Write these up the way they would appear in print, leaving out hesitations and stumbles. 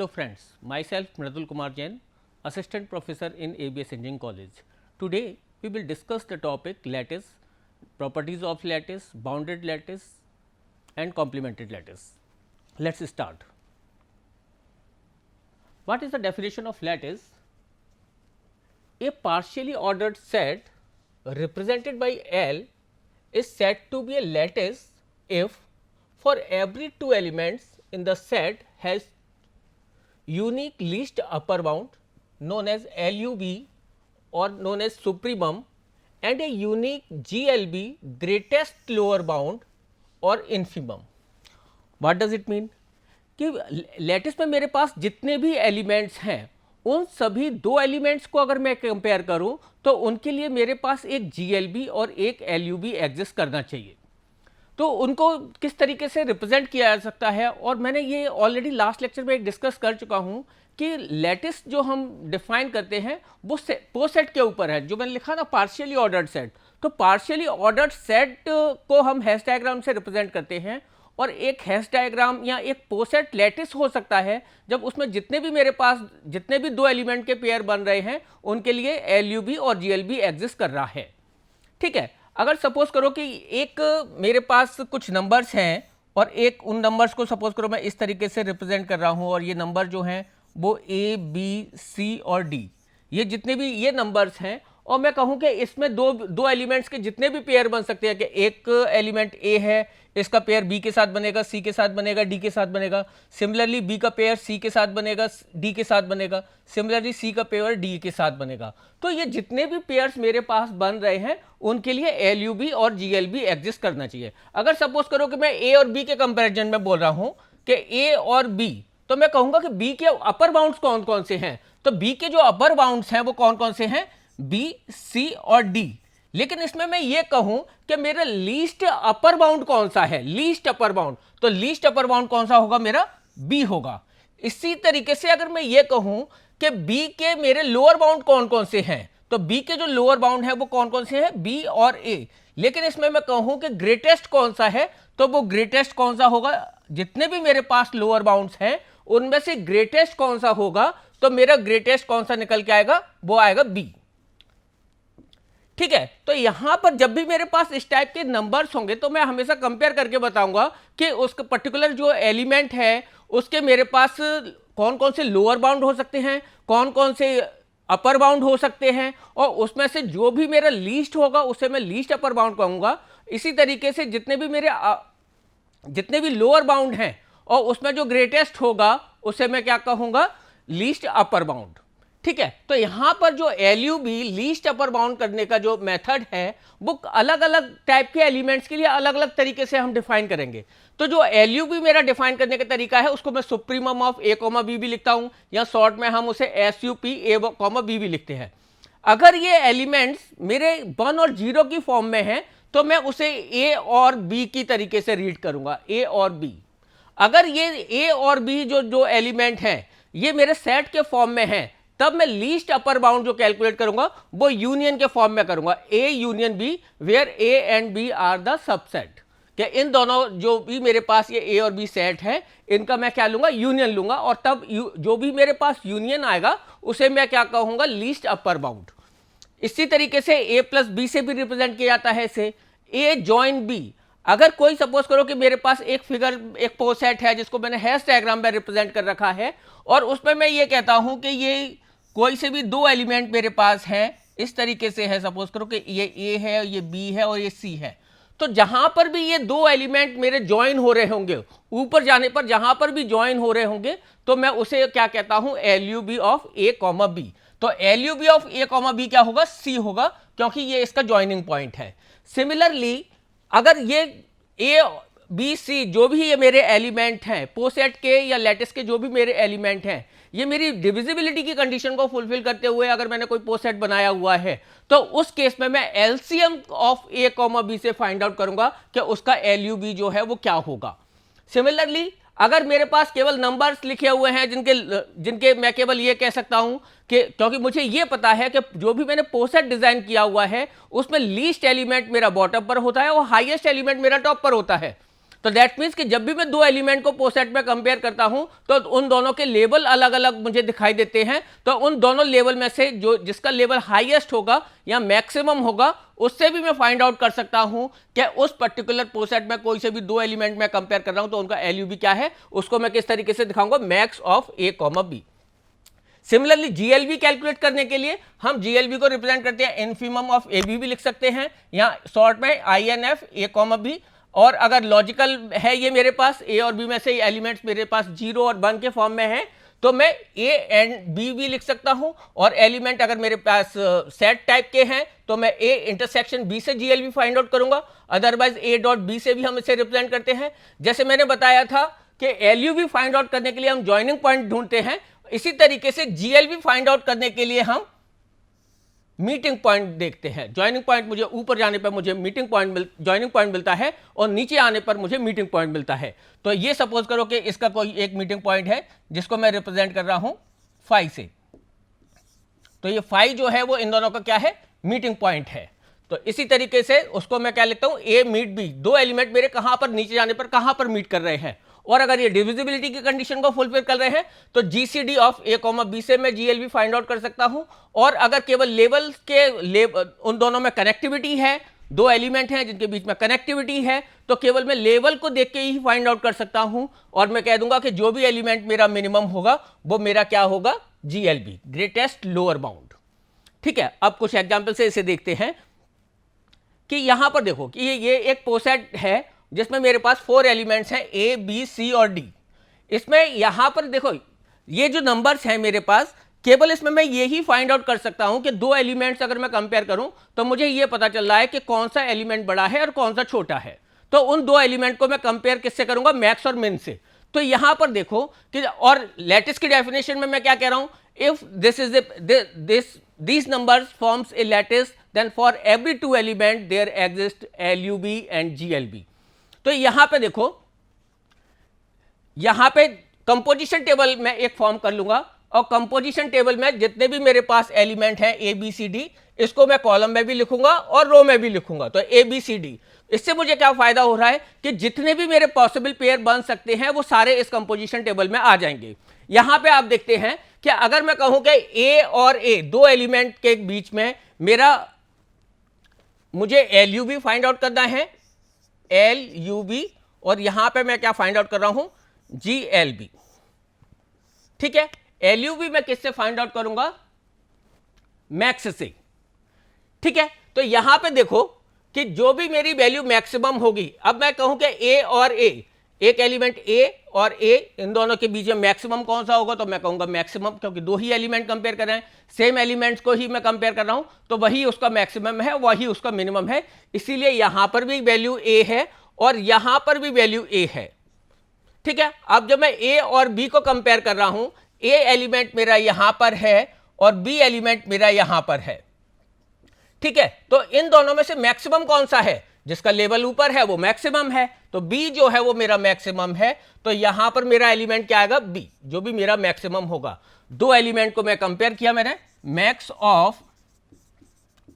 Hello friends, myself Mridul Kumar Jain, Assistant Professor in ABS Engineering College. Today we will discuss the topic lattice, properties of lattice, bounded lattice and complemented lattice. Let us start. What is the definition of lattice? A partially ordered set represented by L is said to be a lattice if for every two elements in the set has unique least upper bound known as LUB or known as supremum and a unique GLB greatest lower bound or infimum. What does it mean? कि lattice में मेरे पास जितने भी elements हैं उन सभी दो elements को अगर मैं कंपेयर करूं तो उनके लिए मेरे पास एक GLB और एक LUB एग्जिस्ट करना चाहिए। तो उनको किस तरीके से रिप्रेजेंट किया जा सकता है, और मैंने ये ऑलरेडी लास्ट लेक्चर में एक डिस्कस कर चुका हूं कि लैटिस जो हम डिफाइन करते हैं वो सेट के ऊपर है। जो मैंने लिखा ना पार्शियली ऑर्डर्ड सेट, तो पार्शियली ऑर्डर्ड सेट को हम हैश डायग्राम से रिप्रेजेंट करते हैं और एक हैश डायग्राम या एक पोसेट लैटिस हो सकता है जब उसमें जितने भी मेरे पास जितने भी दो एलिमेंट के पेयर बन रहे हैं उनके लिए LUB और GLB एग्जिस्ट कर रहा है। ठीक है, अगर सपोज करो कि एक मेरे पास कुछ नंबर्स हैं और एक उन नंबर्स को सपोज करो मैं इस तरीके से रिप्रेजेंट कर रहा हूं और ये नंबर जो हैं वो A, B, C और D, ये जितने भी ये नंबर्स हैं और मैं कहूं कि इसमें दो एलिमेंट्स के जितने भी पेयर बन सकते हैं कि एक एलिमेंट A है, इसका पेयर B के साथ बनेगा, C के साथ बनेगा, D के साथ बनेगा, सिमिलरली B का पेयर C के साथ बनेगा, D के साथ बनेगा, सिमिलरली C का पेयर D के साथ बनेगा। तो ये जितने भी पेयर्स मेरे पास बन रहे हैं उनके लिए LUB और GLB एग्जिस्ट करना चाहिए। अगर सपोज करो कि मैं A और B के कंपैरिजन में बोल रहा हूं कि A और B, तो मैं कहूंगा कि B के अपर बाउंड्स कौन कौन से हैं, तो B के जो अपर बाउंड्स हैं वो कौन कौन से हैं, B, C और D। लेकिन इसमें मैं ये कहूं कि मेरा लीस्ट अपर बाउंड कौन सा है, लीस्ट अपर बाउंड, तो लीस्ट अपर बाउंड कौन सा होगा, मेरा B होगा। इसी तरीके से अगर मैं ये कहूं कि B के मेरे लोअर बाउंड कौन कौन से हैं, तो B के जो लोअर बाउंड है वो कौन कौन से हैं, B और A। लेकिन इसमें मैं कहूं कि ग्रेटेस्ट कौन सा है, तो वो ग्रेटेस्ट कौन सा होगा, जितने भी मेरे पास लोअर बाउंड्स हैं उनमें से ग्रेटेस्ट कौन सा होगा, तो मेरा ग्रेटेस्ट कौन सा निकल के आएगा, वो आएगा B। ठीक है, तो यहां पर जब भी मेरे पास इस टाइप के नंबर्स होंगे तो मैं हमेशा कंपेयर करके बताऊंगा कि उसका पर्टिकुलर जो एलिमेंट है उसके मेरे पास कौन कौन से लोअर बाउंड हो सकते हैं, कौन कौन से अपर बाउंड हो सकते हैं, और उसमें से जो भी मेरा लीस्ट होगा उसे मैं लीस्ट अपर बाउंड कहूंगा। इसी तरीके से जितने भी लोअर बाउंड हैं और उसमें जो ग्रेटेस्ट होगा उसे मैं क्या कहूंगा, लीस्ट अपर बाउंड। ठीक है, तो यहां पर जो LUB लीस्ट अपर बाउंड करने का जो मेथड है वो अलग अलग टाइप के एलिमेंट्स के लिए अलग अलग तरीके से हम डिफाइन करेंगे। तो जो LUB मेरा डिफाइन करने का तरीका है उसको मैं सुप्रीमम ऑफ A, B भी लिखता हूं, या शॉर्ट में हम उसे SUP A, B भी लिखते हैं। अगर ये एलिमेंट्स मेरे 1 और 0 की फॉर्म में है तो मैं उसे A और B की तरीके से रीड करूंगा, A और B। अगर ये A और B जो एलिमेंट हैं ये मेरे सेट के फॉर्म में है तब मैं लीस्ट अपर बाउंड जो कैलकुलेट करूंगा वो यूनियन के फॉर्म में करूंगा, A union B, where A and B are the subset. क्या इन दोनों जो भी मेरे पास ये A और B सेट है इनका मैं क्या लूंगा, यूनियन लूंगा, और तब जो भी मेरे पास यूनियन आएगा उसे मैं क्या कहूंगा, लीस्ट अपर बाउंड। इसी तरीके से A प्लस B से भी रिप्रेजेंट किया जाता है इसे, A जॉइन B। अगर कोई सपोज करो कि मेरे पास एक फिगर एक पोसेट है जिसको मैंने हैश डायग्राम में रिप्रेजेंट कर रखा है और उसमें मैं ये कहता हूं कि ये कोई से भी दो एलिमेंट मेरे पास हैं, इस तरीके से है, सपोज करो कि ये A है, ये B है और ये C है, तो जहां पर भी ये दो एलिमेंट मेरे ज्वाइन हो रहे होंगे, ऊपर जाने पर जहां पर भी ज्वाइन हो रहे होंगे तो मैं उसे क्या कहता हूं, LUB ऑफ A, B। तो LUB ऑफ A, B क्या होगा, C होगा, क्योंकि ये इसका ज्वाइनिंग पॉइंट है। सिमिलरली अगर ये A, B, C जो भी ये मेरे एलिमेंट हैं, पोसेट के या लैटिस के जो भी मेरे एलिमेंट हैं, ये मेरी डिविजिबिलिटी की कंडीशन को फुलफिल करते हुए अगर मैंने कोई पोसेट बनाया हुआ है तो उस केस में मैं LCM ऑफ A, B से फाइंड आउट करूंगा कि उसका LUB जो है वो क्या होगा। सिमिलरली अगर मेरे पास केवल नंबर्स लिखे हुए हैं जिनके मैं केवल ये कह सकता हूं कि क्योंकि मुझे ये पता है कि जो भी मैंने पोसेट डिजाइन किया हुआ है उसमें लीस्ट एलिमेंट मेरा बॉटम पर होता है और हाईएस्ट एलिमेंट मेरा टॉप पर होता है, तो दैट मीन्स कि जब भी मैं दो एलिमेंट को पोसेट में कंपेयर करता हूं तो उन दोनों के लेवल अलग अलग मुझे दिखाई देते हैं। तो उन दोनों लेवल में से जो जिसका लेवल हाईएस्ट होगा या मैक्सिमम होगा उससे भी मैं फाइंड आउट कर सकता हूं कि उस पर्टिकुलर पोसेट में कोई से भी दो एलिमेंट में कंपेयर कर रहा हूं तो उनका एलयूवी क्या है, उसको मैं किस तरीके से दिखाऊंगा, max of A comma B. Similarly GLB calculate करने के लिए हम जीएलबी को रिप्रेजेंट करते हैं इन्फीमम ऑफ ए बी भी लिख सकते हैं या शॉर्ट में INF ए कॉमा बी। और अगर लॉजिकल है ये मेरे पास ए और बी में से एलिमेंट्स मेरे पास 0 और 1 के फॉर्म में है तो मैं ए एंड बी भी लिख सकता हूं। और एलिमेंट अगर मेरे पास सेट टाइप के हैं तो मैं ए इंटरसेक्शन बी से जीएलबी फाइंड आउट करूंगा, अदरवाइज ए डॉट बी से भी हम इसे रिप्रेजेंट करते हैं। जैसे मैंने बताया था कि एलयूवी फाइंड आउट करने के लिए हम ज्वाइनिंग पॉइंट ढूंढते हैं, इसी तरीके से जीएलवी फाइंड आउट करने के लिए हम मीटिंग पॉइंट देखते हैं। ज्वाइनिंग पॉइंट मुझे ऊपर जाने पर मुझे ज्वाइनिंग पॉइंट मिलता है और नीचे आने पर मुझे मीटिंग पॉइंट मिलता है। तो ये सपोज करो कि इसका कोई एक मीटिंग पॉइंट है जिसको मैं रिप्रेजेंट कर रहा हूं फाई से, तो ये फाई जो है वो इन दोनों का क्या है, मीटिंग पॉइंट है। तो इसी तरीके से उसको मैं क्या लिखता हूं, ए मीट बी, दो एलिमेंट मेरे कहां पर नीचे जाने पर कहां पर मीट कर रहे हैं। और अगर ये डिविजिबिलिटी की कंडीशन को फुलफिल कर रहे हैं तो GCD of A comma B से मैं जीएलबी फाइंड आउट कर सकता हूं। और अगर केवल लेवल के उन दोनों में कनेक्टिविटी है, दो एलिमेंट हैं जिनके बीच में कनेक्टिविटी है, तो केवल मैं लेवल को देख के ही फाइंड आउट कर सकता हूं और मैं कह दूंगा कि जो भी एलिमेंट मेरा मिनिमम होगा वो मेरा क्या होगा, जीएलबी, ग्रेटेस्ट लोअर बाउंड। ठीक है, अब कुछ एग्जाम्पल से इसे देखते हैं कि यहां पर देखो कि ये एक पोसेट है जिसमें मेरे पास 4 एलिमेंट्स हैं ए बी सी और डी। इसमें यहां पर देखो ये जो नंबर्स हैं मेरे पास, केवल इसमें मैं ये ही फाइंड आउट कर सकता हूं कि दो एलिमेंट्स अगर मैं कंपेयर करूं तो मुझे ये पता चल रहा है कि कौन सा एलिमेंट बड़ा है और कौन सा छोटा है। तो उन दो एलिमेंट को मैं कंपेयर किससे करूंगा, मैक्स और मिन से। तो यहां पर देखो कि और लैटिस की डेफिनेशन में मैं क्या कह रहा हूं, if this is these numbers forms a lattice then for every two element there exists LUB and GLB। तो यहां पे देखो, यहां पे कंपोजिशन टेबल में एक फॉर्म कर लूंगा और कंपोजिशन टेबल में जितने भी मेरे पास एलिमेंट हैं ए बी सी डी, इसको मैं कॉलम में भी लिखूंगा और रो में भी लिखूंगा। तो ए बी सी डी, इससे मुझे क्या फायदा हो रहा है कि जितने भी मेरे पॉसिबल पेयर बन सकते हैं वो सारे इस कंपोजिशन टेबल में आ जाएंगे। यहां पे आप देखते हैं कि अगर मैं कहूं कि ए और ए दो एलिमेंट के बीच में मुझे एलयूबी फाइंड आउट करना है, एलयूबी, और यहां पे मैं क्या फाइंड आउट कर रहा हूं, जीएलबी। ठीक है, एलयूबी मैं किससे फाइंड आउट करूंगा, मैक्स से। ठीक है, तो यहां पे देखो कि जो भी मेरी वैल्यू मैक्सिमम होगी, अब मैं कहूं कि ए और ए, एक एलिमेंट ए और ए, इन दोनों के बीच में मैक्सिमम कौन सा होगा, तो मैं कहूंगा मैक्सिमम, क्योंकि दो ही एलिमेंट कंपेयर कर रहे हैं, सेम एलिमेंट्स को ही मैं कंपेयर कर रहा हूं, तो वही उसका मैक्सिमम है, वही उसका मिनिमम है। इसीलिए यहां पर भी वैल्यू ए है और यहां पर भी वैल्यू ए है। ठीक है, अब जब मैं ए और बी को कंपेयर कर रहा हूं, ए एलिमेंट मेरा यहां पर है और बी एलिमेंट मेरा यहां पर है। ठीक है, तो इन दोनों में से मैक्सिमम कौन सा है, जिसका लेवल ऊपर है वो मैक्सिमम है, तो बी जो है वो मेरा मैक्सिमम है। तो यहां पर मेरा एलिमेंट क्या आएगा, बी, जो भी मेरा मैक्सिमम होगा। दो एलिमेंट को मैं कंपेयर किया मैंने, max of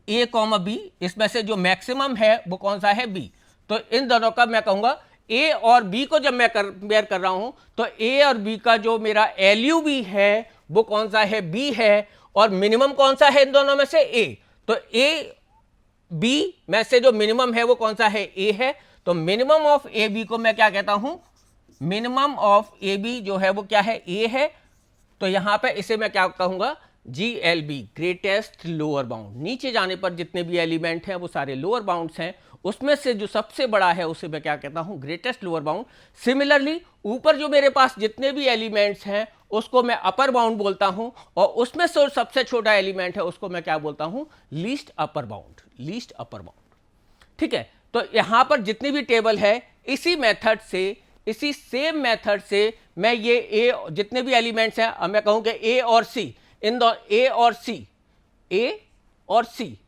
A comma B, इसमें से जो मैक्सिमम है वो कौन सा है, बी। तो इन दोनों का मैं कहूंगा ए और बी को जब मैं कंपेयर कर रहा हूं तो ए और बी का जो मेरा एलयूवी है वो कौन सा है, बी है, और मिनिमम कौन सा है इन दोनों में से, ए। तो ए बी में से जो मिनिमम है वो कौन सा है, ए है। तो मिनिमम ऑफ ए बी को मैं क्या कहता हूं, मिनिमम ऑफ ए बी जो है वो क्या है, ए है। तो यहां पे इसे मैं क्या कहूंगा, GLB, ग्रेटेस्ट लोअर बाउंड। नीचे जाने पर जितने भी एलिमेंट हैं वो सारे लोअर बाउंड्स हैं, उसमें से जो सबसे बड़ा है उसे मैं क्या कहता हूं, ग्रेटेस्ट लोअर बाउंड। सिमिलरली ऊपर जो मेरे पास जितने भी एलिमेंट्स हैं उसको मैं अपर बाउंड बोलता हूं, और उसमें से सबसे छोटा एलिमेंट है उसको मैं क्या बोलता हूं, least upper bound, least upper bound. ठीक है, तो यहां पर जितनी भी टेबल है इसी मेथड से, इसी सेम मेथड से मैं ये ए जितने भी एलिमेंट्स हैं, अब मैं कहूं कि ए और सी, इन दो ए और सी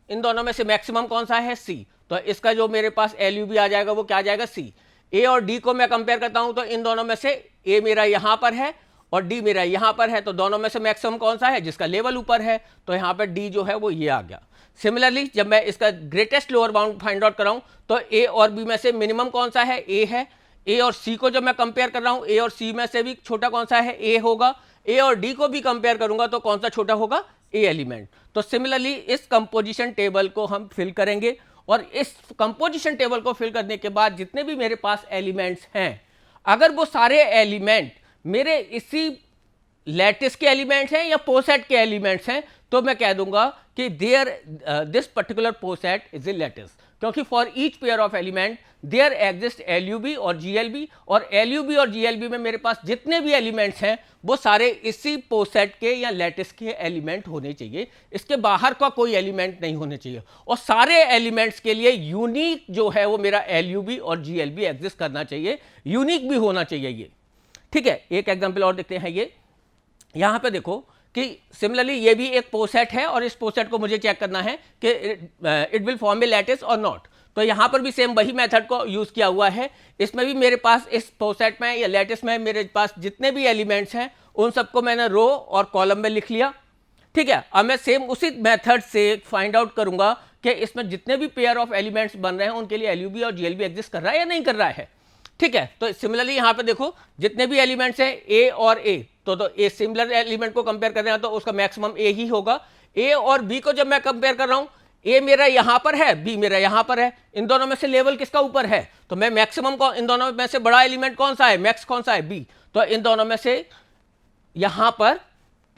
इन दोनों में से मैक्सिमम कौन सा है, सी। तो इसका जो मेरे पास एलयूबी आ जाएगा वो क्या आ जाएगा, सी। ए और डी को मैं कंपेयर करता हूं तो इन दोनों में से ए मेरा यहां पर है और डी मेरा यहां पर है, तो दोनों में से मैक्सिमम कौन सा है, जिसका लेवल ऊपर है, तो यहां पर डी जो है वो ये आ गया। सिमिलरली जब मैं इसका greatest lower bound find out कराऊं तो ए और बी में से मिनिमम कौन सा है, ए है। ए और सी को जब मैं कंपेयर कर रहा हूं, ए और सी में से भी छोटा कौन सा है, ए होगा। ए और डी को भी कंपेयर करूंगा तो कौन सा छोटा होगा, ए एलिमेंट। तो सिमिलरली इस कंपोजिशन टेबल को हम फिल करेंगे और इस कंपोजिशन टेबल को फिल करने के बाद जितने भी मेरे पास एलिमेंट्स हैं, अगर वो सारे एलिमेंट मेरे इसी लैटिस के एलिमेंट्स हैं या पोसेट के एलिमेंट्स हैं, तो मैं कह दूंगा कि this particular poset is a lattice, क्योंकि for each pair of element there exist LUB और GLB, और LUB और GLB में मेरे पास जितने भी एलिमेंट्स हैं वो सारे इसी पोसेट के या लैटिस के एलिमेंट होने चाहिए, इसके बाहर का कोई एलिमेंट नहीं होने चाहिए। और सारे एलिमेंट्स के लिए यूनिक जो है वो मेरा LUB और GLB एग्जिस्ट करना चाहिए, यूनिक भी होना चाहिए ये। ठीक है, एक एग्जाम्पल और देखते हैं। ये यहां पे देखो कि सिमिलरली ये भी एक पोसेट है और इस पोसेट को मुझे चेक करना है कि it will form a lattice और नॉट। तो यहां पर भी सेम वही मेथड को यूज किया हुआ है। इसमें भी मेरे पास इस पोसेट में या लैटिस में मेरे पास जितने भी एलिमेंट्स हैं उन सबको मैंने रो और कॉलम में लिख लिया। ठीक है, अब मैं सेम उसी मेथड से फाइंड आउट करूंगा कि इसमें जितने भी पेयर ऑफ एलिमेंट्स बन रहे हैं उनके लिए LUB और GLB एग्जिस्ट कर रहा है या नहीं कर रहा है। ठीक है, तो सिमिलरली यहां पे देखो जितने भी एलिमेंट्स हैं A और A, तो ए सिमिलर एलिमेंट को कंपेयर कर रहे हैं तो उसका मैक्सिमम A ही होगा। A और B को जब मैं कंपेयर कर रहा हूं, A मेरा यहां पर है, B मेरा यहां पर है, इन दोनों में से लेवल किसका ऊपर है, तो मैं मैक्सिमम को, इन दोनों में से बड़ा एलिमेंट कौन सा है, मैक्स कौन सा है, B। तो इन दोनों में से यहां पर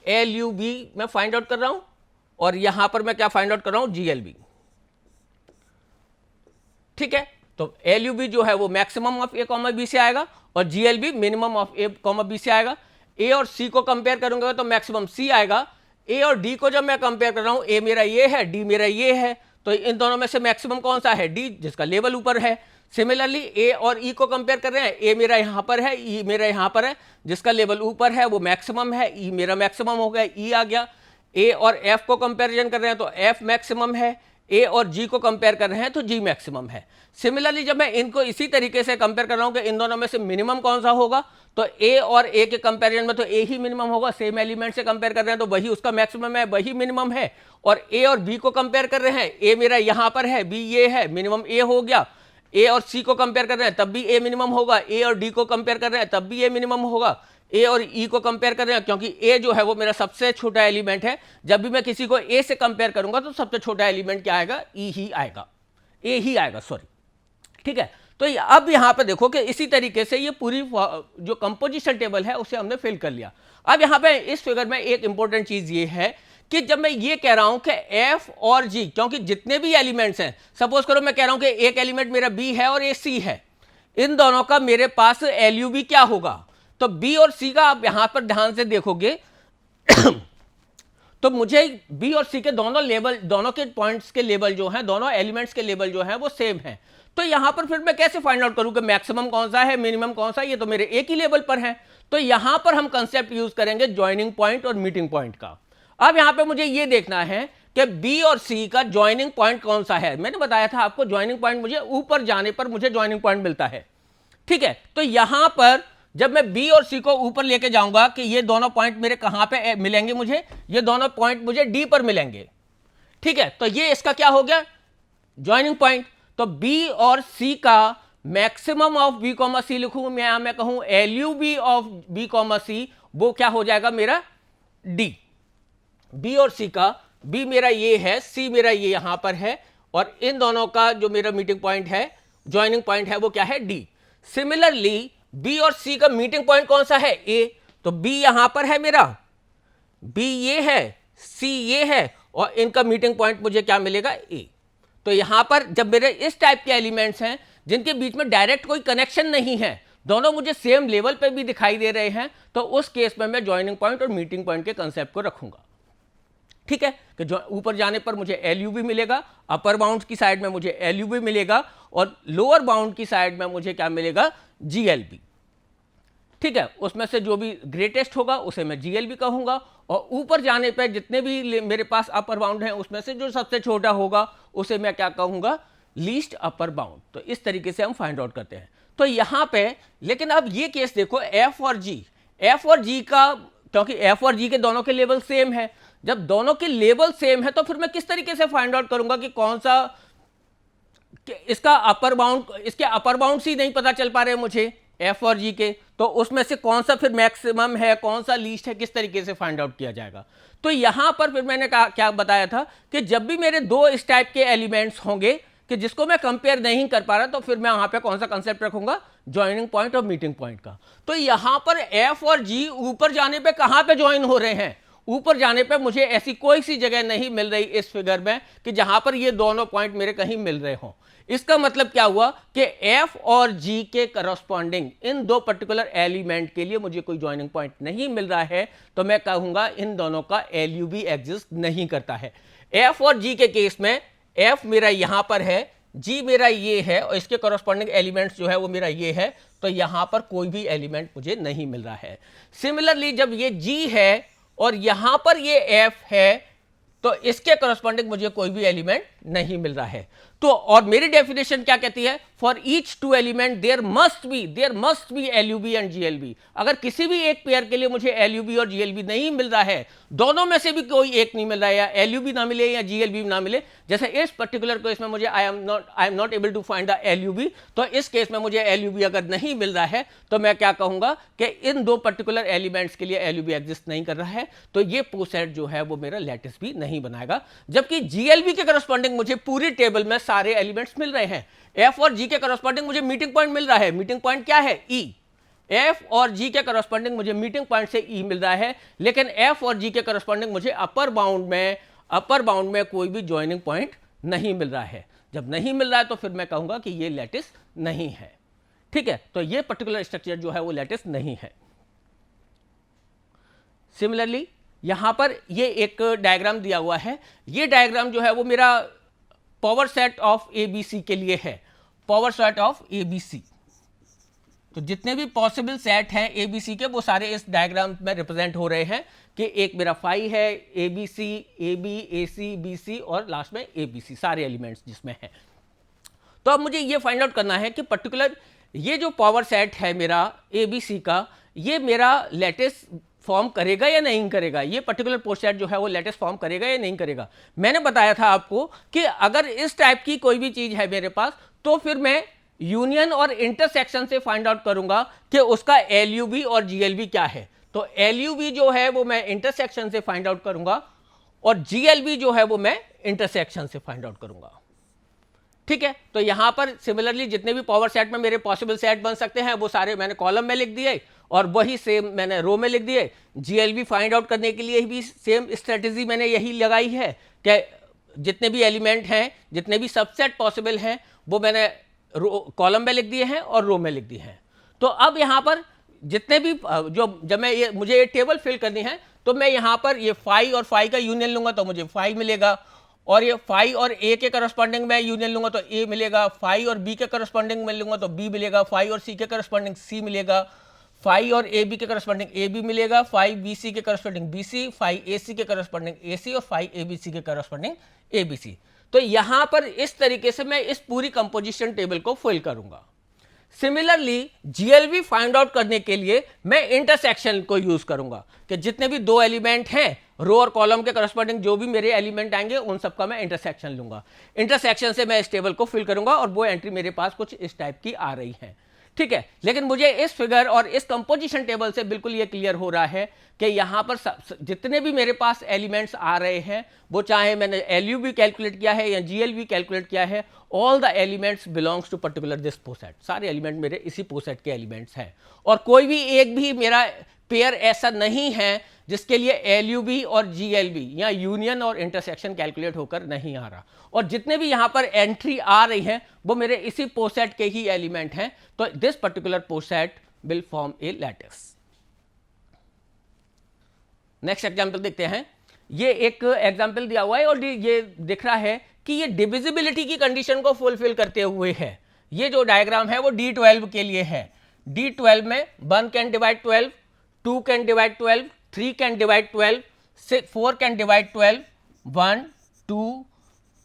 LUB मैं फाइंड आउट कर रहा हूं और यहां पर मैं क्या फाइंड आउट कर रहा हूं, GLB। ठीक है, तो LUB जो है वो मैक्सिमम ऑफ A, B से आएगा और GLB minimum of A, B से आएगा। A और C को कंपेयर करूंगा तो मैक्सिमम C आएगा। A और D को जब मैं कंपेयर कर रहा हूं, A मेरा ये है, D मेरा ये है, तो इन दोनों में से मैक्सिमम कौन सा है, D, जिसका लेवल ऊपर है। सिमिलरली A और E को कंपेयर कर रहे हैं, A मेरा यहां पर है, E मेरा यहां पर है, जिसका लेवल ऊपर है वो मैक्सिमम है, E मेरा मैक्सिमम हो गया, E आ गया। A और F को कंपेरिजन कर रहे हैं तो F मैक्सिमम है, A और G को कंपेयर कर रहे हैं तो G मैक्सिमम है। सिमिलरली जब मैं इनको इसी तरीके से कंपेयर कर रहा हूं कि इन दोनों में से मिनिमम कौन सा होगा, तो A और A के कंपैरिजन में तो A ही मिनिमम होगा, सेम एलिमेंट से कंपेयर कर रहे हैं तो वही उसका मैक्सिमम है, वही मिनिमम है। और A और B को कंपेयर कर रहे हैं, A मेरा यहां पर है, B ये है, मिनिमम A हो गया। A और C को कंपेयर कर रहे हैं तब भी A मिनिमम होगा, A और D को कंपेयर कर रहे हैं तब भी A मिनिमम होगा। A और E को कंपेयर कर रहे हैं क्योंकि A जो है वो मेरा सबसे छोटा एलिमेंट है, जब भी मैं किसी को A से कंपेयर करूंगा तो सबसे छोटा एलिमेंट क्या आएगा, E ही आएगा, A ही आएगा, सॉरी। ठीक है, तो अब यहां पर देखो कि इसी तरीके से ये पूरी जो कंपोजिशन टेबल है उसे हमने फिल कर लिया। अब यहां पे इस फिगर में एक इंपॉर्टेंट चीज ये है कि जब मैं ये कह रहा हूं कि F और G, क्योंकि जितने भी एलिमेंट्स हैं, सपोज करो मैं कह रहा हूं कि एक एलिमेंट मेरा B है और एक C है, इन दोनों का मेरे पास LUB क्या होगा, तो B और C का आप यहां पर ध्यान से देखोगे तो मुझे B और C के दोनों लेवल, दोनों के पॉइंट्स के लेवल जो हैं, दोनों एलिमेंट्स के लेवल जो हैं वो सेम हैं। तो यहां पर फिर मैं कैसे फाइंड आउट करूं कि मैक्सिमम कौन सा है, मिनिमम कौन सा है, ये तो मेरे एक ही लेवल पर है। तो यहां पर हम कंसेप्ट यूज करेंगे ज्वाइनिंग पॉइंट और मीटिंग पॉइंट का। अब यहां पे मुझे ये देखना है कि B और C का ज्वाइनिंग पॉइंट कौन सा है। मैंने बताया था आपको ज्वाइनिंग पॉइंट मुझे ऊपर जाने पर मुझे ज्वाइनिंग पॉइंट मिलता है। ठीक है, तो यहां पर जब मैं B और C को ऊपर लेके जाऊंगा कि ये दोनों पॉइंट मेरे कहां पे मिलेंगे, मुझे ये दोनों पॉइंट मुझे D पर मिलेंगे। ठीक है, तो ये इसका क्या हो गया, ज्वाइनिंग पॉइंट। तो B और C का मैक्सिमम ऑफ B, C लिखूं मैं कहूं LUB ऑफ B, C, वो क्या हो जाएगा मेरा D। B और C का, B मेरा ये है, C मेरा ये यहां पर है, और इन दोनों का जो मेरा मीटिंग पॉइंट है, ज्वाइनिंग पॉइंट है, वो क्या है D। सिमिलरली B और C का मीटिंग पॉइंट कौन सा है, A, तो B यहां पर है मेरा, B ये है, C ये है, और इनका मीटिंग पॉइंट मुझे क्या मिलेगा, A। तो यहां पर जब मेरे इस टाइप के एलिमेंट्स हैं जिनके बीच में डायरेक्ट कोई कनेक्शन नहीं है, दोनों मुझे सेम लेवल पे भी दिखाई दे रहे हैं, तो उस केस में मैं ज्वाइनिंग पॉइंट और मीटिंग पॉइंट के कंसेप्ट को रखूंगा। ठीक है, कि जो ऊपर जाने पर मुझे LUB मिलेगा, अपर बाउंड की साइड में मुझे LUB मिलेगा, और लोअर बाउंड की साइड में मुझे क्या मिलेगा, GLB। ठीक है, उसमें से जो भी ग्रेटेस्ट होगा उसे मैं GLB कहूंगा, और ऊपर जाने पर जितने भी मेरे पास अपर बाउंड हैं उसमें से जो सबसे छोटा होगा उसे मैं क्या कहूंगा, लीस्ट अपर बाउंड। तो इस तरीके से हम फाइंड आउट करते हैं। तो यहां पे लेकिन अब ये केस देखो, F और G का, क्योंकि F और G के दोनों के लेवल सेम है, जब दोनों के लेवल सेम है तो फिर मैं किस तरीके से फाइंड आउट करूंगा कि कौन सा कि इसका अपर बाउंड, इसके अपर बाउंड ही नहीं पता चल पा रहे मुझे एफ और जी के, तो उसमें से कौन सा फिर मैक्सिमम है, कौन सा लीस्ट है, किस तरीके से फाइंड आउट किया जाएगा। तो यहां पर फिर मैंने कहा, क्या बताया था कि जब भी मेरे दो इस टाइप के एलिमेंट्स होंगे कि जिसको मैं कंपेयर नहीं कर पा रहा, तो फिर मैं वहां पे कौन सा कंसेप्ट रखूंगा, ज्वाइनिंग पॉइंट और मीटिंग पॉइंट का। तो यहां पर एफ और जी ऊपर जाने पे कहां पे ज्वाइन हो रहे हैं, ऊपर जाने पे मुझे ऐसी कोई सी जगह नहीं मिल रही इस फिगर में कि जहां पर ये दोनों पॉइंट मेरे कहीं मिल रहे हों। इसका मतलब क्या हुआ कि एफ और जी के करस्पॉन्डिंग इन दो पर्टिकुलर एलिमेंट के लिए मुझे कोई ज्वाइनिंग पॉइंट नहीं मिल रहा है, तो मैं कहूंगा इन दोनों का एलयूबी एग्जिस्ट नहीं करता है। एफ और जी के केस में एफ मेरा यहां पर है, जी मेरा ये है और इसके करस्पॉन्डिंग एलिमेंट्स जो है वो मेरा ये है, तो यहां पर कोई भी एलिमेंट मुझे नहीं मिल रहा है। सिमिलरली जब ये जी है और यहां पर ये एफ है, तो इसके करस्पॉन्डिंग मुझे कोई भी एलिमेंट नहीं मिल रहा है। तो और मेरी डेफिनेशन क्या कहती है, for each two element there must be LUB and GLB. अगर किसी भी एक पेयर के लिए मुझे एलयूबी और जीएलबी नहीं मिल रहा है, दोनों में से भी कोई एक नहीं मिल रहा है, या एलयूबी ना मिले या जीएलबी ना मिले, जैसे इस पर्टिकुलर केस में मुझे I am not able to find the LUB, तो इस केस में मुझे एलयूबी अगर नहीं मिल रहा है तो मैं क्या कहूंगा कि इन दो पर्टिकुलर एलिमेंट्स के लिए एलयूबी एग्जिस्ट नहीं कर रहा है, तो ये पोसेट जो है वो मेरा लैटिस भी नहीं बनाएगा। जबकि जीएलबी के करस्पॉन्डिंग मुझे पूरी टेबल में सारे एलिमेंट्स मिल रहे हैं। एफ और जी के करस्पॉन्डिंग मुझे मीटिंग पॉइंट मिल रहा है, मीटिंग पॉइंट क्या है, ई। एफ और जी के करस्पॉन्डिंग मुझे मीटिंग पॉइंट से ई मिल रहा है, लेकिन एफ और जी के करस्पॉन्डिंग मुझे अपर बाउंड में कोई भी ज्वाइनिंग पॉइंट नहीं मिल रहा है। जब नहीं मिल रहा है तो फिर मैं कहूंगा कि ये लैटिस नहीं है। ठीक है, तो ये पर्टिकुलर स्ट्रक्चर जो है वो लैटिस नहीं है। सिमिलरली यहां पर ये एक डायग्राम दिया हुआ है, ये डायग्राम जो है वो मेरा पावर सेट ऑफ एबीसी के लिए है, पावर सेट ऑफ एबीसी। तो जितने भी पॉसिबल सेट हैं एबीसी के वो सारे इस डायग्राम में रिप्रेजेंट हो रहे हैं कि एक मेरा फाई है, एबीसी, एबी, एसी, बीसी और लास्ट में एबीसी, सारे एलिमेंट्स जिसमें हैं। तो अब मुझे ये फाइंड आउट करना है कि पर्टिकुलर ये जो पावर सेट है मेरा एबीसी का, ये मेरा लैटिस फॉर्म करेगा या नहीं करेगा, ये पर्टिकुलर पोस्टसेट जो है वो लैटिस फॉर्म करेगा या नहीं करेगा। मैंने बताया था आपको कि अगर इस टाइप की कोई भी चीज है मेरे पास, तो फिर मैं यूनियन और इंटरसेक्शन से फाइंड आउट करूंगा कि उसका एलयूबी और जीएलबी क्या है। तो एलयूबी जो है वो मैं इंटरसेक्शन से फाइंड आउट करूंगा और जीएलबी जो है वो मैं इंटरसेक्शन से फाइंड आउट करूंगा। ठीक है, तो यहां पर सिमिलरली जितने भी पावर सेट में मेरे पॉसिबल सेट बन सकते हैं वो सारे मैंने कॉलम में लिख दिए और वही सेम मैंने रो में लिख दिए। जीएलबी फाइंड आउट करने के लिए भी सेम स्ट्रेटेजी मैंने यही लगाई है कि जितने भी एलिमेंट हैं, जितने भी सबसेट पॉसिबल हैं, वो मैंने कॉलम में लिख दिए हैं और रो में लिख दिए हैं। तो अब यहाँ पर जितने भी जब मैं मुझे ये टेबल फिल करनी है, तो मैं यहाँ पर ये फाई और फाई का यूनियन लूंगा तो मुझे फाई मिलेगा, और ये फाई और ए के करस्पॉन्डिंग में यूनियन लूंगा तो ए मिलेगा, फाई और बी के करस्पॉन्डिंग में लूंगा तो बी मिलेगा, फाई और सी के करस्पॉन्डिंग सी मिलेगा, फाई और ए बी के करस्पॉन्डिंग ए बी मिलेगा, फाई बी सी के करस्पॉन्डिंग बी सी, फाई ए सी के करस्पॉन्डिंग ए सी और फाई ए बी सी के करस्पॉन्डिंग ए बी सी। तो यहां पर इस तरीके से मैं इस पूरी कंपोजिशन टेबल को फिल करूंगा। सिमिलरली जीएलबी फाइंड आउट करने के लिए मैं इंटरसेक्शन को यूज करूंगा कि जितने भी दो एलिमेंट हैं, रो और कॉलम के करस्पॉन्डिंग जो भी मेरे एलिमेंट आएंगे उन सबका मैं इंटरसेक्शन लूंगा। इंटरसेक्शन से मैं इस टेबल को फिल करूंगा और वो एंट्री मेरे पास कुछ इस टाइप की आ रही है। ठीक है, लेकिन मुझे इस फिगर और इस कंपोजिशन टेबल से बिल्कुल ये क्लियर हो रहा है कि यहां पर जितने भी मेरे पास एलिमेंट्स आ रहे हैं, वो चाहे मैंने एलयूबी कैलकुलेट किया है या जीएलबी कैलकुलेट किया है, all the elements belongs to particular this poset. सारे एलिमेंट मेरे इसी पोसेट के एलिमेंट्स हैं और कोई भी एक भी मेरा पेयर ऐसा नहीं है जिसके लिए एलयूबी और जीएलबी या यूनियन और इंटरसेक्शन कैलकुलेट होकर नहीं आ रहा। और जितने भी यहां पर एंट्री आ रही हैं वो मेरे इसी पोसेट के ही एलिमेंट हैं, तो this particular poset will form a lattice. Next example देखते हैं। ये एक एग्जांपल दिया हुआ है और ये दिख रहा है कि ये डिविजिबिलिटी की कंडीशन को फुलफिल करते हुए है। ये जो डायग्राम है वो D12 के लिए है। D12 में 1 can divide 12, 2 can divide 12, 3 can divide 12, 4 can divide 12, 1, 2,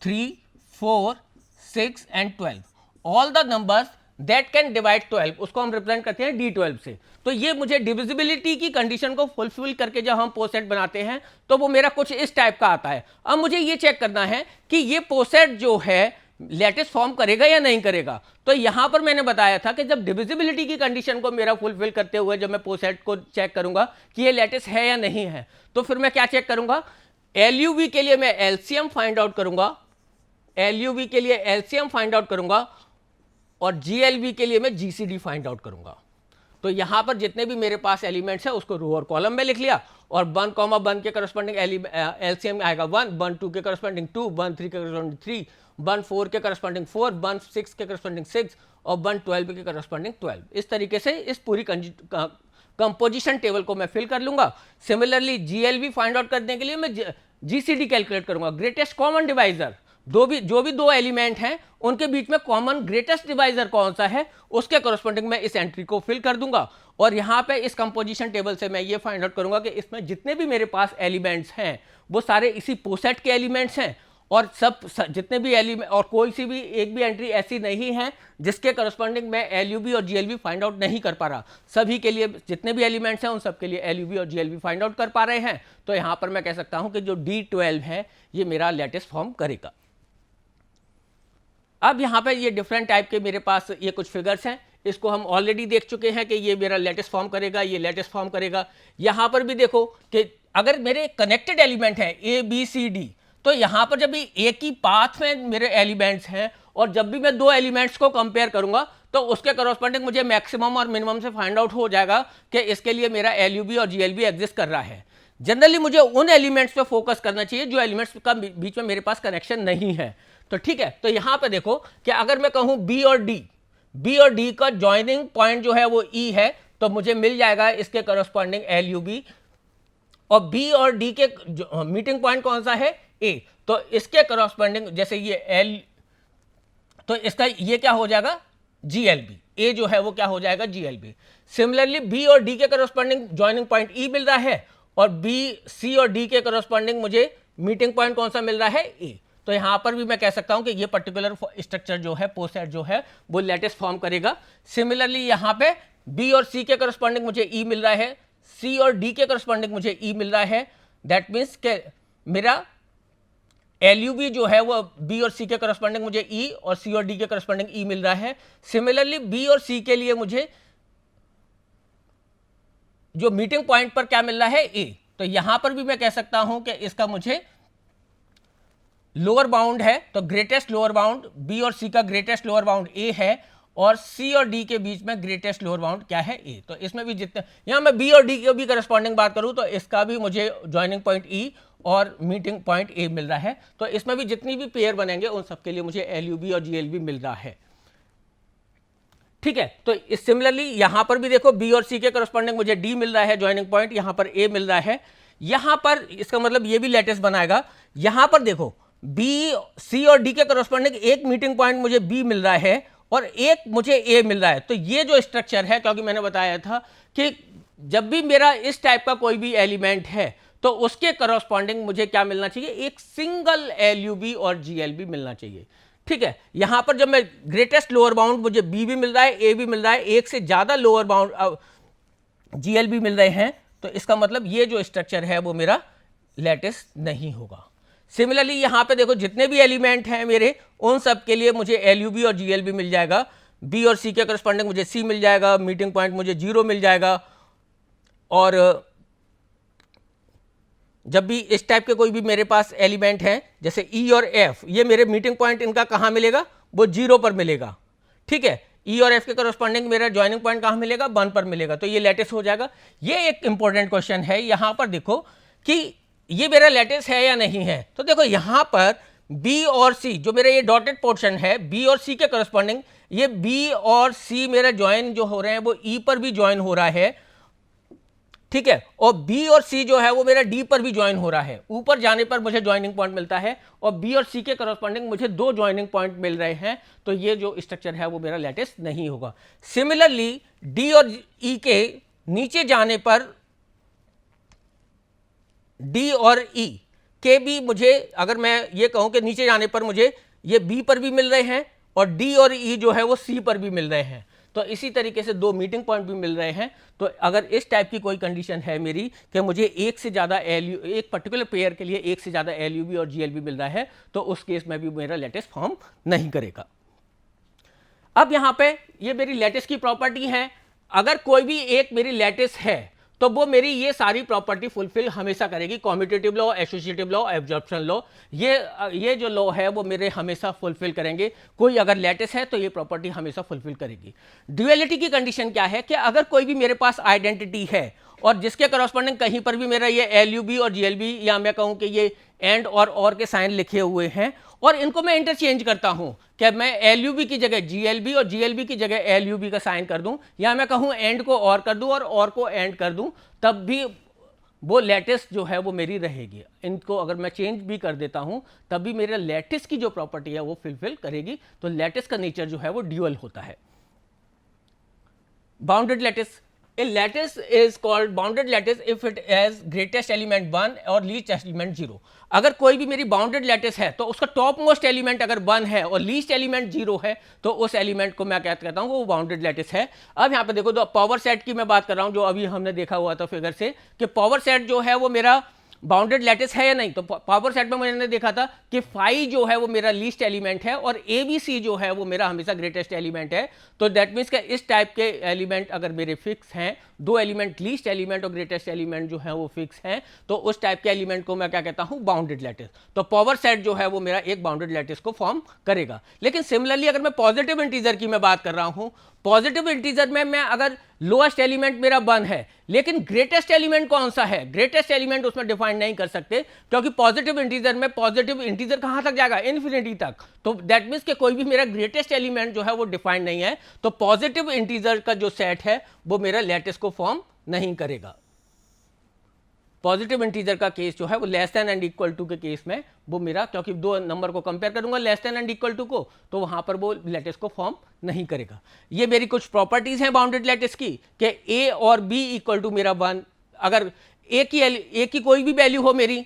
3, 4, 6 and 12। All the numbers that can divide 12 उसको हम रिप्रेजेंट करते हैं D12 से। तो ये मुझे डिविजिबिलिटी की कंडीशन को फुलफिल करके जब हम पोसेट बनाते हैं तो वो मेरा कुछ इस टाइप का आता है। अब मुझे ये चेक करना है कि ये पोसेट जो है लैटिस फॉर्म करेगा या नहीं करेगा। तो यहां पर मैंने बताया था कि जब डिविजिबिलिटी की कंडीशन को मेरा फुलफिल करते हुए जब मैं पोसेट को चेक करूंगा कि ये लैटिस है या नहीं है, तो फिर मैं क्या चेक करूंगा, एलयूवी के लिए मैं एलसीएम फाइंड आउट करूंगा, एलयूवी के लिए एलसीएम फाइंड आउट करूंगा और जीएलवी के लिए मैं जीसीडी फाइंड आउट करूंगा। तो यहां पर जितने भी मेरे पास एलिमेंट्स है उसको रो और कॉलम में लिख लिया, और 1, 1 के करस्पॉन्डिंग एलसीएम आएगा 1, 1, 2 के करस्पॉन्डिंग 2, 1, 3 के करस्पॉन्डिंग 3, 1, 4 के करस्पॉन्डिंग 4, 1, 6 के करस्पॉन्डिंग 6 और 1, 12 के करस्पॉन्डिंग 12। इस तरीके से इस पूरी कंपोजिशन टेबल को मैं फिल कर लूंगा। सिमिलरली जीएलवी फाइंड आउट करने के लिए मैं जीसीडी कैलकुलेट करूंगा, ग्रेटेस्ट कॉमन डिवाइजर, जो भी दो एलिमेंट हैं उनके बीच में कॉमन ग्रेटेस्ट डिवाइजर कौन सा है उसके कॉरस्पॉन्डिंग मैं इस एंट्री को फिल कर दूंगा। और यहां पे इस कंपोजिशन टेबल से मैं ये फाइंड आउट करूंगा कि इसमें जितने भी मेरे पास एलिमेंट्स हैं वो सारे इसी पोसेट के एलिमेंट्स हैं, और जितने भी एलिमेंट, और कोई सी भी एक भी एंट्री ऐसी नहीं है जिसके करस्पॉन्डिंग मैं एलयूबी और जीएलबी फाइंड आउट नहीं कर पा रहा। सभी के लिए जितने भी एलिमेंट्स हैं उन सब के लिए एलयूबी और जीएलबी फाइंड आउट कर पा रहे हैं। तो यहां पर मैं कह सकता हूं कि जो D12 है ये मेरा लैटिस फॉर्म करेगा। अब यहाँ पे ये डिफरेंट टाइप के मेरे पास ये कुछ फिगर्स हैं, इसको हम ऑलरेडी देख चुके हैं कि ये मेरा लैटिस फॉर्म करेगा, ये लैटिस फॉर्म करेगा। यहाँ पर भी देखो कि अगर मेरे कनेक्टेड एलिमेंट हैं ए बी सी डी, तो यहाँ पर जब भी एक ही पाथ में मेरे एलिमेंट्स हैं और जब भी मैं दो एलिमेंट्स को कंपेयर करूंगा तो उसके करस्पॉन्डिंग मुझे मैक्सिमम और मिनिमम से फाइंड आउट हो जाएगा कि इसके लिए मेरा एलयूबी और जीएलबी एग्जिस्ट कर रहा है। जनरली मुझे उन एलिमेंट्स पे फोकस करना चाहिए जो एलिमेंट्स का बीच में मेरे पास कनेक्शन नहीं है। तो ठीक है, तो यहां पे देखो कि अगर मैं कहूं बी और डी का जॉइनिंग पॉइंट जो है वो ई है, तो मुझे मिल जाएगा इसके करस्पॉन्डिंग एलयूबी, और बी और डी के मीटिंग पॉइंट कौन सा है, ए, तो इसके करस्पॉन्डिंग जैसे ये एल, तो इसका ये क्या हो जाएगा, जीएलबी, ए जो है वो क्या हो जाएगा, जीएलबी। सिमिलरली बी और डी के करस्पॉन्डिंग जॉइनिंग पॉइंट ई मिल रहा है, और बी सी और डी के करस्पॉन्डिंग मुझे मीटिंग पॉइंट कौन सा मिल रहा है, ए। तो यहां पर भी मैं कह सकता हूं कि ये पर्टिकुलर स्ट्रक्चर जो है पोसेट जो है वो लैटिस फॉर्म करेगा। सिमिलरली यहां पे बी और सी के करस्पॉन्डिंग मुझे ई मिल रहा है, सी और डी के करस्पॉन्डिंग मुझे ई मिल रहा है, दैट मीन्स के मेरा एलयूबी जो है वो बी और सी के करस्पॉन्डिंग मुझे ई और सी और डी के करस्पॉन्डिंग ई मिल रहा है। सिमिलरली बी और सी के लिए मुझे जो मीटिंग पॉइंट पर क्या मिल रहा है, ए। तो यहां पर भी मैं कह सकता हूं कि इसका मुझे लोअर बाउंड है, तो ग्रेटेस्ट लोअर बाउंड बी और सी का ग्रेटेस्ट लोअर बाउंड ए है, और सी और डी के बीच में ग्रेटेस्ट लोअर बाउंड क्या है, ए। तो इसमें भी जितने यहां मैं बी और डी के भी करस्पॉन्डिंग बात करूं तो इसका भी मुझे जॉइनिंग पॉइंट ई और मीटिंग पॉइंट ए मिल रहा है। तो इसमें भी जितनी भी पेयर बनेंगे उन सबके लिए मुझे एलयूबी और जीएलबी मिल रहा है। ठीक है, तो सिमिलरली यहां पर भी देखो बी और सी के करस्पॉन्डिंग मुझे डी मिल रहा है जॉइनिंग पॉइंट, यहां पर ए मिल रहा है। यहां पर इसका मतलब ये भी लैटिस बनाएगा। यहां पर देखो बी सी और डी के करस्पॉन्डिंग एक मीटिंग पॉइंट मुझे बी मिल रहा है और एक मुझे ए मिल रहा है। तो ये जो स्ट्रक्चर है, क्योंकि मैंने बताया था कि जब भी मेरा इस टाइप का कोई भी एलिमेंट है तो उसके करस्पॉन्डिंग मुझे क्या मिलना चाहिए, एक सिंगल एलयूबी और जीएलबी मिलना चाहिए। ठीक है, यहां पर जब मैं ग्रेटेस्ट लोअर बाउंड मुझे बी भी मिल रहा है, ए भी मिल रहा है, एक से ज्यादा लोअर बाउंड जीएलबी मिल रहे हैं, तो इसका मतलब ये जो स्ट्रक्चर है वो मेरा लैटिस नहीं होगा। सिमिलरली यहां पे देखो जितने भी एलिमेंट हैं मेरे उन सब के लिए मुझे एलयूबी और जीएलबी मिल जाएगा। बी और सी के करस्पॉन्डिंग मुझे सी मिल जाएगा, मीटिंग पॉइंट मुझे 0 मिल जाएगा, और जब भी इस टाइप के कोई भी मेरे पास एलिमेंट हैं जैसे ई और एफ, ये मेरे मीटिंग पॉइंट इनका कहाँ मिलेगा, वो 0 पर मिलेगा। ठीक है, ई और एफ के करस्पॉन्डिंग मेरा जॉइनिंग पॉइंट कहाँ मिलेगा, 1 पर मिलेगा, तो ये लैटिस हो जाएगा। ये एक इंपॉर्टेंट क्वेश्चन है, यहां पर देखो कि ये मेरा लैटिस है या नहीं है। तो देखो यहां पर बी और सी जो मेरा ये डॉटेड पोर्शन है, बी और सी के करस्पॉन्डिंग ये बी और सी मेरा ज्वाइन जो हो रहे हैं वो ई पर भी ज्वाइन हो रहा है। ठीक है, और बी और सी जो है वो मेरा डी पर भी ज्वाइन हो रहा है। ऊपर जाने पर मुझे ज्वाइनिंग पॉइंट मिलता है और बी और सी के करस्पॉन्डिंग मुझे 2 ज्वाइनिंग पॉइंट मिल रहे हैं, तो ये जो स्ट्रक्चर है वो मेरा लैटिस नहीं होगा। सिमिलरली डी और ई के नीचे जाने पर डी और ई के भी मुझे, अगर मैं ये कहूं कि नीचे जाने पर मुझे ये बी पर भी मिल रहे हैं और डी और ई जो है वो सी पर भी मिल रहे हैं, तो इसी तरीके से 2 मीटिंग पॉइंट भी मिल रहे हैं। तो अगर इस टाइप की कोई कंडीशन है मेरी कि मुझे एक से ज़्यादा एक पर्टिकुलर पेयर के लिए एक से ज़्यादा LUV और GLB मिल रहा है, तो उस केस में भी मेरा लैटिस फॉर्म नहीं करेगा। अब यहाँ पे ये मेरी लैटिस की प्रॉपर्टी है। अगर कोई भी एक मेरी लैटिस है तो वो मेरी ये सारी प्रॉपर्टी फुलफिल हमेशा करेगी। Commutative law, associative law, absorption law, ये जो लॉ है वो मेरे हमेशा फुलफिल करेंगे। कोई अगर लैटिस है तो ये प्रॉपर्टी हमेशा फुलफिल करेगी। ड्यूअलिटी की कंडीशन क्या है कि अगर कोई भी मेरे पास आइडेंटिटी है और जिसके करस्पॉन्डिंग कहीं पर भी मेरा ये LUB और GLB, या मैं कहूँ कि ये एंड और के साइन लिखे हुए हैं और इनको मैं इंटरचेंज करता हूं कि मैं LUB की जगह GLB और GLB की जगह LUB का साइन कर दूं, या मैं कहूं एंड को और कर दूं और को एंड कर दूं, तब भी वो लैटिस जो है वो मेरी रहेगी। इनको अगर मैं चेंज भी कर देता हूं तब भी मेरा लैटिस की जो प्रॉपर्टी है वो फुलफिल करेगी। तो लैटिस का नेचर जो है वो ड्यूअल होता है। Bounded lattice, a lattice is called bounded lattice if it has greatest element 1 और least element 0। अगर कोई भी मेरी बाउंडेड लैटिस है तो उसका टॉप मोस्ट एलिमेंट अगर 1 है और लीस्ट एलिमेंट 0 है तो उस एलिमेंट को मैं क्या कहता हूं, वो बाउंडेड लैटिस है। अब यहाँ पे देखो, तो पावर सेट की मैं बात कर रहा हूं जो अभी हमने देखा हुआ था फिगर से, कि पावर सेट जो है वो मेरा बाउंडेड लैटिस है या नहीं। तो पावर सेट में मैंने देखा था कि फाई जो है वो मेरा लीस्ट एलिमेंट है और ABC जो है वो मेरा हमेशा ग्रेटेस्ट एलिमेंट है। तो दैट मीन्स कि इस टाइप के एलिमेंट अगर मेरे फिक्स हैं, 2 एलिमेंट लीस्ट एलिमेंट और ग्रेटेस्ट एलिमेंट जो है वो फिक्स हैं, तो उस टाइप के एलिमेंट को मैं क्या कहता हूं, बाउंडेड लैटिस। तो पावर सेट जो है वो मेरा एक बाउंडेड लैटिस को फॉर्म करेगा। लेकिन सिमिलरली अगर मैं पॉजिटिव इंटीजर की मैं बात कर रहा हूं, पॉजिटिव इंटीजर में मैं अगर लोएस्ट एलिमेंट मेरा 1 है लेकिन ग्रेटेस्ट एलिमेंट कौन सा है, ग्रेटेस्ट एलिमेंट उसमें डिफाइन नहीं कर सकते, क्योंकि पॉजिटिव इंटीजर में पॉजिटिव इंटीजर कहां तक जाएगा, इन्फिनिटी तक। तो दैट मीन्स कि कोई भी मेरा ग्रेटेस्ट एलिमेंट जो है वो डिफाइन नहीं है। तो पॉजिटिव इंटीजर का जो सेट है वो मेरा लैटिस को फॉर्म नहीं करेगा। पॉजिटिव इंटीजर का केस जो है वो less than and equal to के केस में वो मेरा, क्योंकि 2 नंबर को कंपेयर करूंगा less than and equal to को, तो वहां पर वो लैटिस को फॉर्म नहीं करेगा। ये मेरी कुछ प्रॉपर्टीज हैं बाउंडेड लैटिस की कि A और B इक्वल टू मेरा 1। अगर A की कोई भी वैल्यू हो मेरी,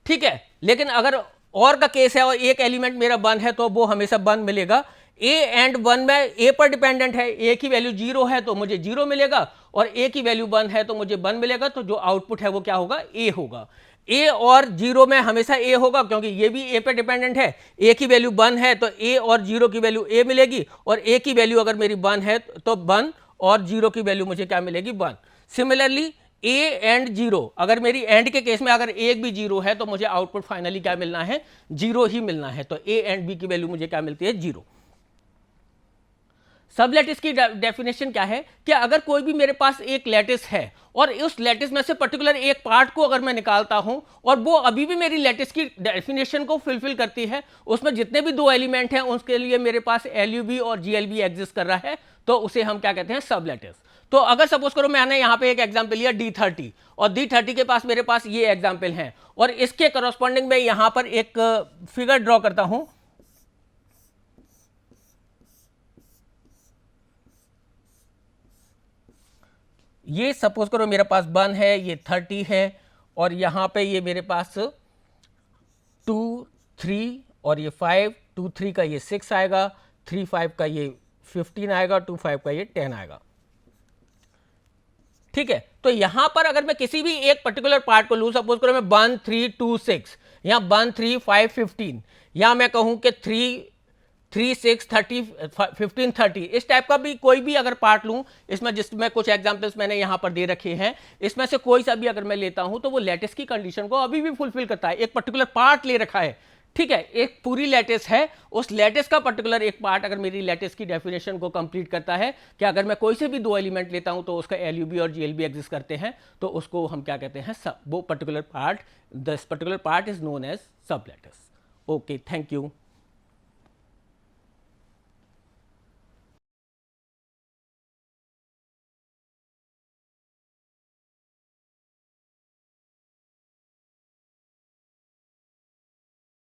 ठीक है, लेकिन अगर और का केस है और एक एलिमेंट मेरा 1 है तो वो हमेशा 1 मिलेगा। A एंड 1 में A पर डिपेंडेंट है, A की वैल्यू 0 है तो मुझे 0 मिलेगा और A की वैल्यू 1 है तो मुझे 1 मिलेगा। तो जो आउटपुट है वो क्या होगा, A होगा। A और 0 में हमेशा A होगा क्योंकि ये भी A पर डिपेंडेंट है। A की वैल्यू 1 है तो A और 0 की वैल्यू A मिलेगी, और A की वैल्यू अगर मेरी 1 है तो 1 और 0 की वैल्यू मुझे क्या मिलेगी, 1। सिमिलरली A एंड 0, अगर मेरी एंड के केस में अगर एक भी 0 है तो मुझे आउटपुट फाइनली क्या मिलना है, 0 ही मिलना है। तो A एंड B की वैल्यू मुझे क्या मिलती है, 0। सब लैटिस की डेफिनेशन क्या है कि अगर कोई भी मेरे पास एक लैटिस है और उस लैटिस में से पर्टिकुलर एक पार्ट को अगर मैं निकालता हूं और वो अभी भी मेरी लैटिस की डेफिनेशन को फुलफिल करती है, उसमें जितने भी 2 एलिमेंट हैं उसके लिए मेरे पास LUB और GLB एग्जिस्ट कर रहा है, तो उसे हम क्या कहते हैं, सब लैटिस। तो अगर सपोज करो मैंने यहाँ पे एक एग्जाम्पल लिया D30 और D30 के पास मेरे पास ये एग्जाम्पल हैं और इसके करस्पॉन्डिंग में यहाँ पर एक फिगर ड्रॉ करता हूँ। ये सपोज करो मेरे पास 1 है, ये 30 है और यहाँ पे ये मेरे पास 2, 3 और ये 5, 2, 3 का ये 6 आएगा, 3, 5 का ये 15 आएगा, 2, 5 का ये 10 आएगा। ठीक है, तो यहां पर अगर मैं किसी भी एक पर्टिकुलर पार्ट को लूं, सपोज करो मैं 1, 3, 2, 6 या 1, 3, 5, 15, या मैं कहूं कि 3, 6, 30, 15, 30, इस टाइप का भी कोई भी अगर पार्ट लूं, इसमें जिसमें कुछ एग्जांपल्स मैंने यहां पर दे रखे हैं, इसमें से कोई सा भी अगर मैं लेता हूं तो वो लैटिस की कंडीशन को अभी भी फुलफिल करता है। एक पर्टिकुलर पार्ट ले रखा है, ठीक है, एक पूरी लैटिस है, उस लैटिस का पर्टिकुलर एक पार्ट अगर मेरी लैटिस की डेफिनेशन को कंप्लीट करता है कि अगर मैं कोई से भी 2 एलिमेंट लेता हूं तो उसका LUB और GLB एग्जिस्ट करते हैं, तो उसको हम क्या कहते हैं, वो particular part, this particular part is known as sublattice. Okay, thank you.